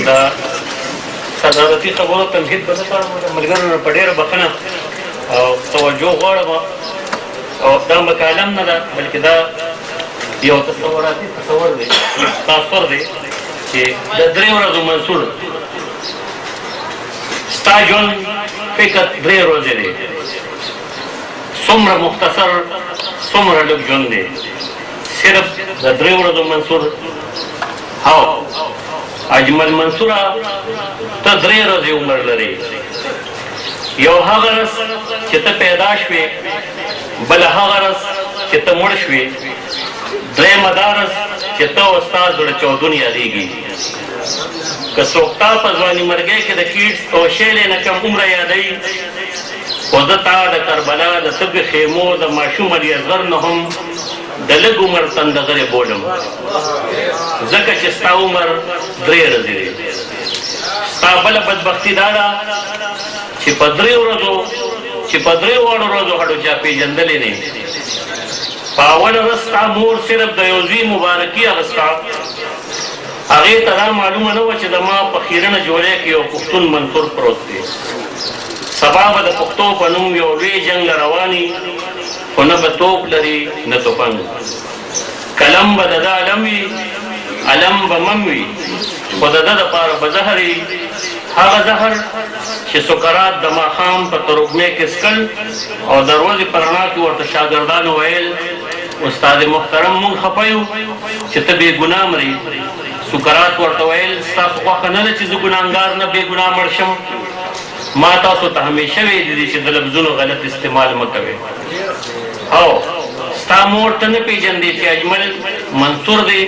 دا صدارتي خبرو تمهید به زه کړم د ملګرو نه په ډېره بخښنه او توجه غواړم او دا مکالم نه ده بلکې دا یو تصوراتي تصور دی تاثر دی چې د 3 ورځو منصور ستا ژوند فقط 3 ورځې دی څومره مختصر څومره لږ ژوند دی صرف د 3 ورځو منصور هاو اجمل منصوره ته 3 ورځې عمر لري یو هغه ورځ چې ته پیدا شوې بله هغه ورځ چې ته مړ شوې درېیمه دا ورځ چې ته او ستا زړه چاودون یادېږي که څوک تا په ځواني مرګۍ کې د کیټس او شیلې نه کم عمره یادوي خو زه تا د کربلا د تبې خیمو د ماشوم علي اصغر نه هم د لږ عمر تندغرې بولم ځکه چې ستا عمر 3 ورځې دی ستا بله بدبختي دا ده چې په 3 ورځو چې په 3 واړو ورځو هډو چا پېژندلې نه په اوله ورځ ستا مور صرف د یو زوی مبارکي اخسته هغې ته دا معلومه نه وه چې زما په خیرنه جوړې کې یو پښتون منصور پروت دی سبا به د پښتو په نوم یو لوی جنګ رواني خو نه به توپ لري نه توپنګ قلم به د ده علم وي علم به مم وي خو د ده دپاره به زهر وي هغه زهر چې سکرات د ماښام په تروږمۍ کې څکل او د ورځې په رڼا کې ورته شاګردانو ویل استاد محترم مونږ خفه یو چې ته بې ګناه مرې سکرات ورته ویل ستاسو خوښه نه ده چې زه ګناهګار نه بې ګناه مړ شم ما تاسو ته همیشه ویلي دي چې د لفظونو غلط استعمال مه کوئ او ستا مور ته نه پېژندې چې اجمل منصور دی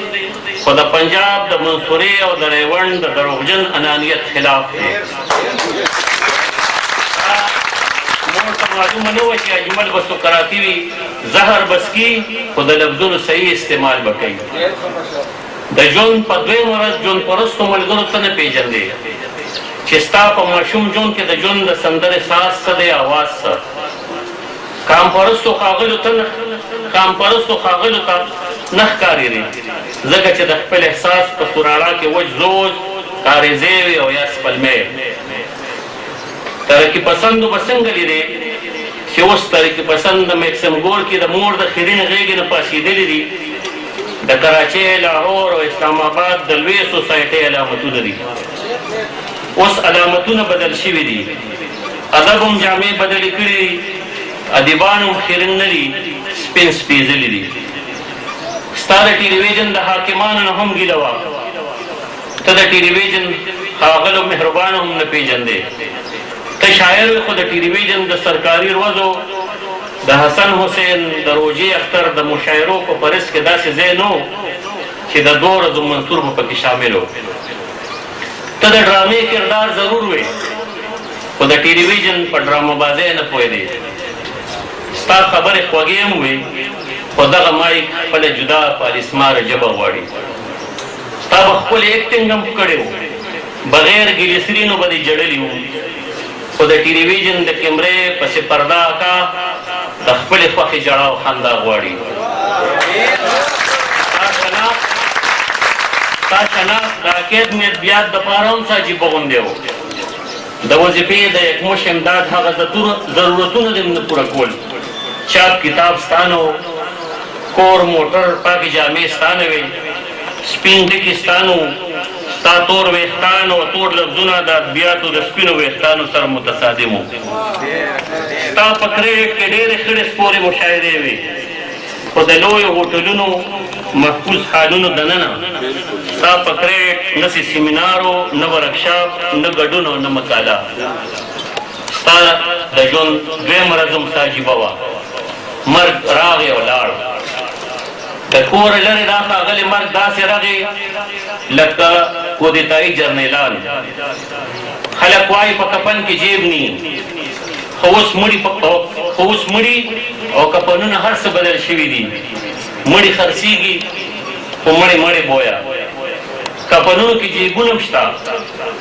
خو د پنجاب د منصورې او د ریوند د دروغجن انانیت خلاف دی مور ته معلومه نه وه چې اجمل به سکراتي وي زهر بسکي خو د لفظونو صحیح استعمال به کوي د ژوند په 2 ورځ ژوند پرستو ملګرو ته نه پېژندې چې ستا په ماشوم ژوند کې د ژوند د سندرې ساز څه دی اواز څه کام پرستو ښاغلو ته نه ښکارېدې ځکه چې د خپل احساس په سوراړه کې وچ زوج کاریزې وي او یا سپلمې ترقي پسندو به څنګه لیدې چې اوس ترقي پسند د میکسم ګور کې د مور د خیرین غېږې نه پاسېدلي دي د کراچۍ لاهور او اسلام آباد د لوی سوسایټۍ علامتونه دي اوس علامتونه بدل شوي دي ادب هم جامې بدلې کړي دي ادیبان هم خیرن نه دي سپین سپېځلي دي ستا د ټلویزیون د حاکمانو نه هم ګیله وه ته د ټلویزیون ښاغلو مهربانو هم نه پېژندې ته شاعر وې خو د ټلویزیون د سرکاري ورځو د حسن حسین د روجې اختر د مشاعرو په پرس کې داسې ځای نه و چې د 2 ورځو منصور به پکې شامل و ته د ډرامې کردار ضرور وې خو د ټلویزیون په ډرامه بازۍ نه پوهېدې ستا خبرې خوږې هم وې خو دغه مایک خپله جدا پالیسماره ژبه غواړي ستا به خپل ایکټینګ هم کړی و بغیر ګلیسرینو به دې جړلي وو خو د ټلویزیون د کیمرې پسې پرده اکا د خپلې خوښې ژړا او خندا غواړي ستا شناخت د اکیډمیت بیاد دپاره هم څه عجیبه غوندې و د وظیفې د یکمش امداد هغه ضرورتونه دې نه پوره کول چاپ کتاب ستا نه و کور موټر پاکې جامې ستا نه وې سپین ډکي ستا نه و ستا تور ویښتان او تور لفظونه د ادبیاتو د سپینو ویښتانو سره متصادم وو ستا په کریډ کې ډېرې خړې سپورې مشاهدې وې خو د لویو هوټلونو محفوظ حالونو دننه ستا په کریډ نه سیمینارو نه ورکشاپ نه ګډون او نه مقاله ستا د ژوند 2 ورځ هم ستا عجیبه وه مرګ راغی او لاړ د کور لرې دا ښاغلی مرګ داسې رغې لکه کودتایي جرنیلان خلک وایي په کفن کې جیب نی خو اوس مړي او کفنونه هر څه بدل شوي دي مړي خرڅېږي خو مړې بویا کفنونو کې جیبونه هم شته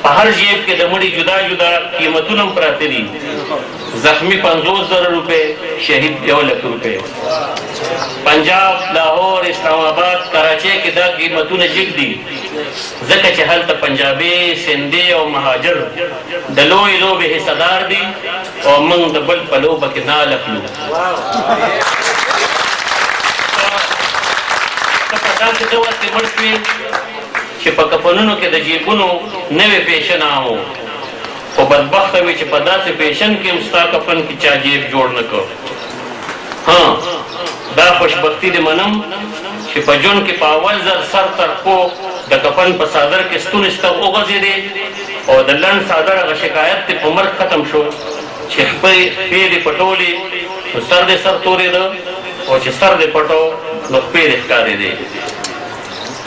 په هر جیب کې د مړي جدا جدا قیمتونه هم پراته دي زخمی 50,000 روپے شهید 1,00,000 روپے پنجاب لاهور اسلام آباد کراچۍ کې دا قیمتونه جګ دي ځکه چې هلته پنجابي سندي او مهاجر د لویې لوبې حصهدار دي او موږ د بل په لوبه کې نه لکلو که په داسې ډول کې مړ شوې چې په کفنونو کې د جیبونو نوې فیشن عام و خو بدبخته وي چې په داسې فیشن کې هم ستا کفن کې چا جیب جوړ نه کړ ها دا خوشبختي دې منم چې په ژوند کې په اول ځل سر تر پښو د کفن په څادر کې ستونې سته وغځېدې او د لنډ څادر هغه شکایت دې په مرګ ختم شو چې پښې دې پټولې نو سر دې سر تورېده او چې سر دې پټو نو پښې دې ښکارېدې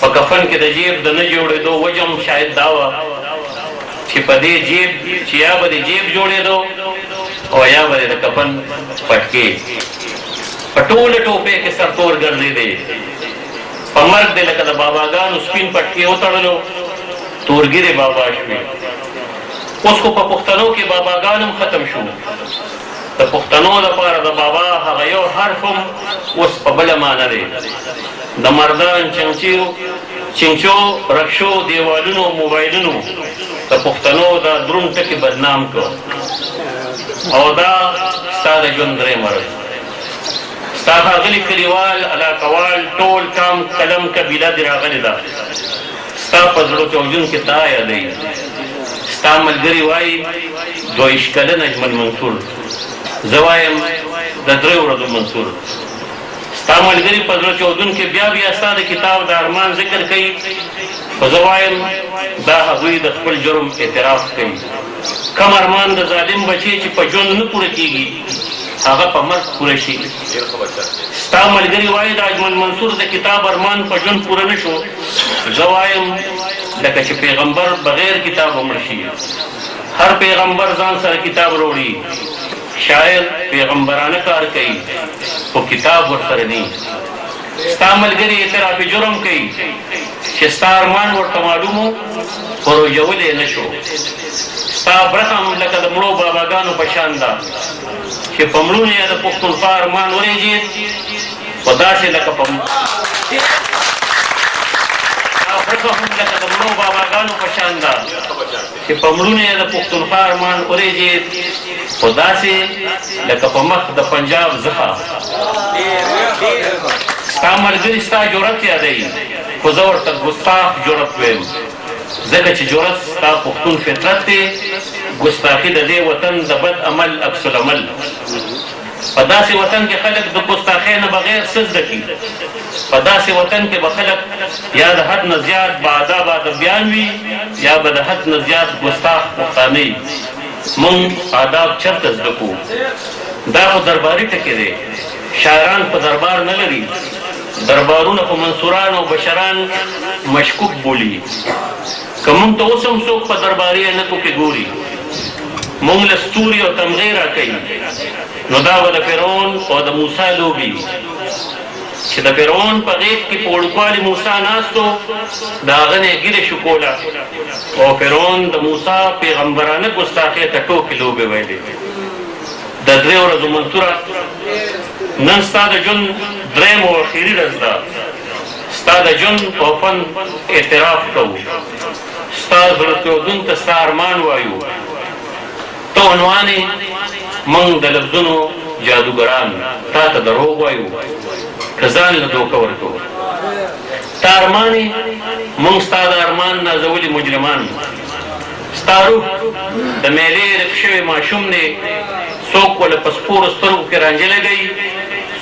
په کفن کې د جیب د نه جوړېدو وجه هم شاید دا وه چې په دې جیب چې یا به دې جیب جوړېدو او یا به د کفن پټکې په ټوله ټوپې کې سر تور ګرځېدې په مرګ دې لکه د باباګانو سپین پټکې وتړلو تورګیرې بابا شوې اوس خو په پښتنو کې باباګان هم ختم شو د پښتنو لپاره د بابا هغه یو حرف هم اوس په بله معنه دی د مردان چنچو رکشو دیوالونو موبایلونو د پښتنو دا دروند ټکي بدنام کړ او دا ستا د ژوند درېیم ورځ ستا ښاغلي کلیوال علاقوال ټول کام قلم قبیله دې راغلې ده ستا په زړه چوجون کې تا یادوي ستا ملګري وایي 22 کلن اجمل منصور زه وایم د 3 ورځو منصور ستا ملګري په زړه چودون کې بیا بیا ستا د کتاب د ارمان ذکر کوي خو زه وایم دا هغوی د خپل جرم اعتراف کوي کم ارمان د ظالم بچی چې په ژوند نه پوره کېږي هغه په مرګ پوره شي ستا ملګري وایي د اجمل منصور د کتاب ارمان په ژوند پوره نه شو زه وایم لکه چې پیغمبر بغیر کتابه مړ شي هر پیغمبر ځان سره کتاب وروړي شاعر پیغمبرانه کار کوي خو کتاب ورسره نه ستا ملګري اعتراف جرم کوي چې ستا ارمان ورته معلوم و خو روژولی نه شو ستا برخه هم لکه د مړو باباګانو په شان ده چې په مړونو یې د پښتونخوا ارمان ورېږي خو داسې لکه په برخه هم لکه د مړو باباګانو په شان ده چې په مړونو یې د پښتونخوا ارمان ورېږي خو داسې لکه په مخ د پنجاب زخه ستا ملګري ستا جرأت یادوي خو زه ورته ګستاخ جرأت ویم ځکه چې جرأت ستا پښتون فطرت دی ګستاخي د دې وطن د بد عمل عکس العمل په داسې وطن کې خلک د ګستاخۍ نه بغیر څه زده کړي په داسې وطن کې به خلک یا د حد نه زیات باادابه ادبیان وي یا به د حد نه زیات ګستاخ پښتانه وي مونږ آداب چېرته زده کوو دا خو درباري ټکې دی شاعران په دربار نه لري دربارونه په منصوران او بشران مشکوک بولي که مونږ ته اوس هم څوک په درباري عینکو کې ګوري مونږ له ستوري او تمغې راکوي نو دا به د فرعون او د موسی لوبې چې د فرعون په غېږ کې په وړوکوالي موسی ناست و د هغه نه یې ګیرې شکوله او فرعون د موسی پیغمبرانه ګستاخۍ ته ټوکې لوبې ویلې د 3 ورځو منصوره نن ستا د ژوند درېیم او اخري ورځ ده ستا د ژوند په فن اعتراف کوو ستا زړه تودون ته ستا ارمان وایو ته عنوان یې موږ د لفظونو جادوګران تا ته دروغ وایو که ځان له دوکه ورکوو ستا ارمان یې موږ ستا د ارمان نازولي مجرمان ستا روح د میلې رک شوی ماشوم دی څوک وله په سپورو سترګو کې رانجه لګوي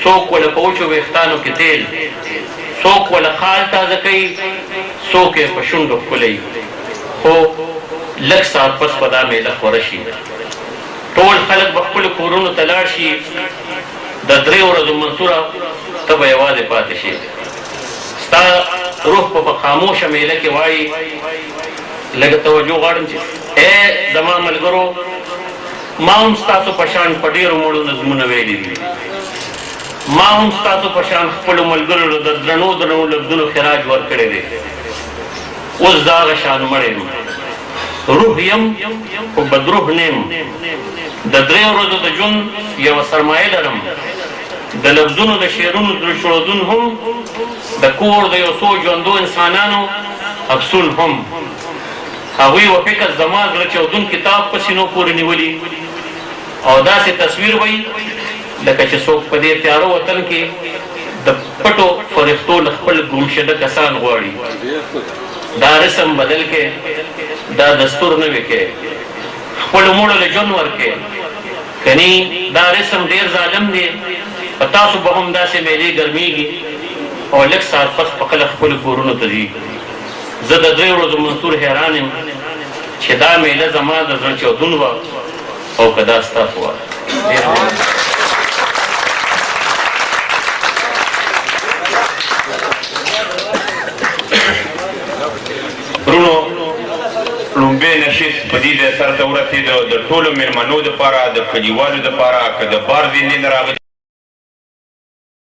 څوک وله په وچو ویښتانو کې تیل څوک وله خال تازه کوي څوک یې په شونډو ښکلوي خو لږ ساعت پس به دا میله خوره شي ټول خلک به خپلو کورونو ته لاړ شي د 3 ورځو منصوره ته به یوازې پاتې شي ستا روح په خاموشه میله کې وایي لږه توجه غواړم چې ای زما ملګرو ما هم ستاسو په شان په ډېرو مړو نظمونه ویلي دي ما هم ستاسو په شان خپلو ملګرو د درنو درنو لفظونو خراج ورکړی دی اوس د هغه شان مړ یم روح یم خو بدروح نه یم د 3 ورځو د ژوند یوه سرمایه لرم د لفظونو د شعرونو زړه چړودون هم د کور د یو څو ژوندو انسانانو افسون هم هغوی و فکر زما زړه چاودون کتاب په سینو پورې نیولي او داسې تصویر وي لکه چې څوک په دې تیاره وطن کې د پټو فرښتو له خپل ګمشده کسان غواړي. دا رسم بدل کې دا دستور نوي کې خپلو مړو له ژوند ورکې کني دا رسم ډېر ظالم دی. په تاسو به هم داسې میلې ګرمیږي او لږ ساعت پس په خپله خپلو کورونو ته ځي. زه د 3 ورځو منصور حیران یم چې دا میله زما د زړه چاودون وه او که دا ستاسو وه. ورونو لومبی نشید په دې د سر دوره کې د ټولو مېلمنو دپاره د کلیوالو دپاره که د بار دیني نه راغلي